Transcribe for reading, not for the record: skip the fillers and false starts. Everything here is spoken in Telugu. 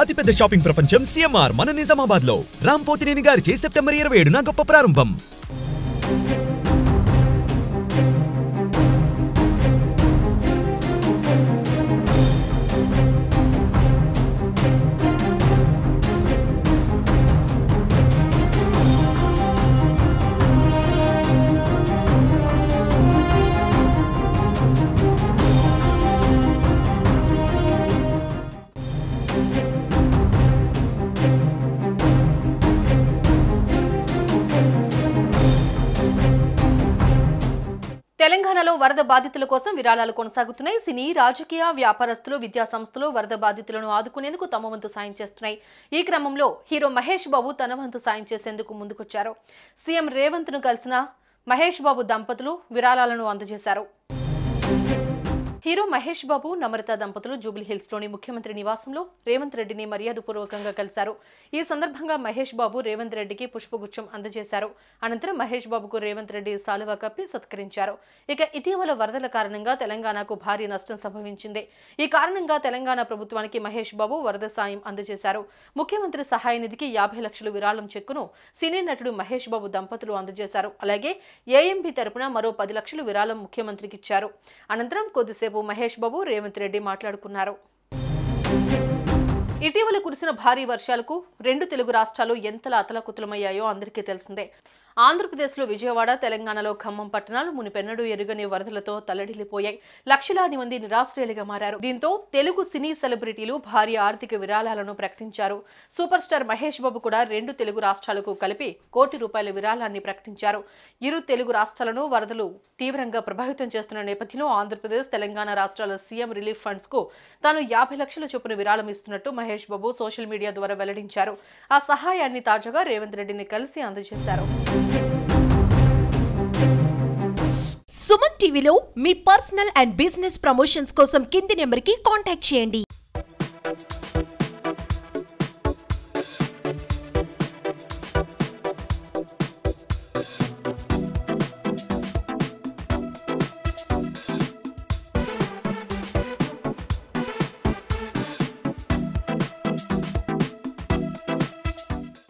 అతిపెద్ద షాపింగ్ ప్రపంచం సిఎంఆర్ మన నిజామాబాద్ లో రామ్ పోతినేని గారిచే సెప్టెంబర్ 27న గొప్ప ప్రారంభం. తెలంగాణలో వరద బాధితుల కోసం విరాళాలు కొనసాగుతున్నాయి. సినీ, రాజకీయ, వ్యాపారస్తులు, విద్యా సంస్థలు వరద బాధితులను ఆదుకునేందుకు తమ వంతు సాయం చేస్తున్నాయి. ఈ క్రమంలో హీరో మహేష్ బాబు తన వంతు సాయం చేసేందుకు ముందుకొచ్చారు. సీఎం రేవంత్ ను కలిసిన మహేష్ బాబు దంపతులు విరాళాలను అందజేశారు. హీరో మహేష్ బాబు, నమ్రత దంపతులు జూబ్లీహిల్స్ లోని ముఖ్యమంత్రి నివాసంలో రేవంత్ రెడ్డిని మర్యాదపూర్వకంగా కలిశారు. ఈ సందర్భంగా మహేష్ బాబు రేవంత్ రెడ్డికి పుష్పగుచ్చం అందజేశారు. అనంతరం మహేష్ బాబుకు రేవంత్ రెడ్డి సాలువా కప్పి సత్కరించారు. ఇక ఇటీవల వరదల కారణంగా తెలంగాణకు భారీ నష్టం సంభవించింది. ఈ కారణంగా తెలంగాణ ప్రభుత్వానికి మహేష్ బాబు వరద సాయం అందజేశారు. ముఖ్యమంత్రి సహాయ నిధికి 50 లక్షల విరాళం చెక్కును సినీ నటుడు మహేష్ బాబు దంపతులు అందజేశారు. అలాగే ఏఎంబీ తరపున మరో 10 లక్షల విరాళం ముఖ్యమంత్రికి ఇచ్చారు. అనంతరం కొద్దిసేపు మహేష్ బాబు, రేవంత్ రెడ్డి మాట్లాడుకున్నారు. ఇటీవల కురిసిన భారీ వర్షాలకు 2 తెలుగు రాష్ట్రాలు ఎంతలా అతలాకుతలమయ్యాయో అందరికీ తెలిసిందే. ఆంధ్రప్రదేశ్లో విజయవాడ, తెలంగాణలో ఖమ్మం పట్టణాలు మునిపెన్నడూ ఎరుగని వరదలతో తల్లడిల్లిపోయాయి. లక్షలాది మంది నిరాశ్రయులుగా మారారు. దీంతో తెలుగు సినీ సెలబ్రిటీలు భారీ ఆర్థిక విరాళాలను ప్రకటించారు. సూపర్ స్టార్ మహేష్ బాబు కూడా 2 తెలుగు రాష్ట్రాలకు కలిపి ₹1 కోటి విరాళాన్ని ప్రకటించారు. ఇరు తెలుగు రాష్ట్రాలను వరదలు తీవ్రంగా ప్రభావితం చేస్తున్న నేపథ్యంలో ఆంధ్రప్రదేశ్, తెలంగాణ రాష్ట్రాల సీఎం రిలీఫ్ ఫండ్స్ కు తాను 50 లక్షల చొప్పున విరాళం ఇస్తున్నట్టు మహేష్ బాబు సోషల్ మీడియా ద్వారా వెల్లడించారు. ఆ సహాయాన్ని తాజాగా రేవంత్ రెడ్డిని కలిసి అందజేశారు. సుమన్ టీవీలో మీ పర్సనల్ అండ్ బిజినెస్ ప్రమోషన్స్ కోసం కింది నెంబర్కి కాంటాక్ట్ చేయండి.